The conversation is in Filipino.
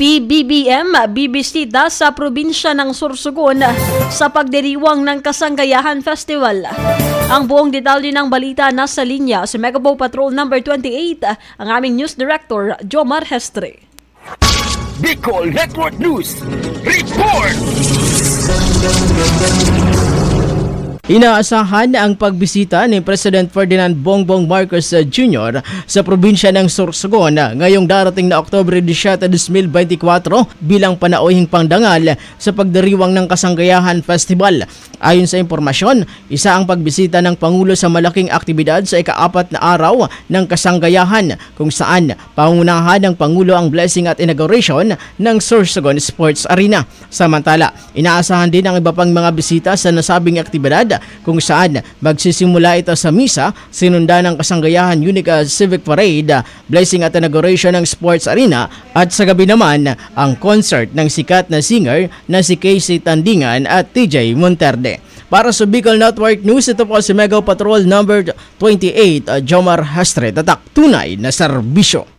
PBBM bibisita sa probinsya ng Sorsogon sa pagdiriwang ng Kasanggayahan Festival. Ang buong detalye ng balita nasa linya si Megapo Patrol number 28, ang aming News Director, Jomar Hestre. Bicol Network News Report! Inaasahan ang pagbisita ni President Ferdinand Bongbong Marcos Jr. sa probinsya ng Sorsogon ngayong darating na Oktubre 17, 2024 bilang panauhing pangdangal sa pagdiriwang ng Kasanggayahan Festival. Ayon sa impormasyon, isa ang pagbisita ng Pangulo sa malaking aktibidad sa ika-4 na araw ng Kasanggayahan kung saan pangunahan ng Pangulo ang blessing at inauguration ng Sorsogon Sports Arena. Samantala, inaasahan din ang iba pang mga bisita sa nasabing aktibidad kung saan magsisimula ito sa misa, sinunda ng Kasanggayahan Unique Civic Parade, blessing at inauguration ng Sports Arena at sa gabi naman ang concert ng sikat na singer na si Casey Tandingan at TJ Monterde. Para sa Bicol Network News, ito po si Mega Patrol number 28, Jomar Hastre, tatak tunay na serbisyo.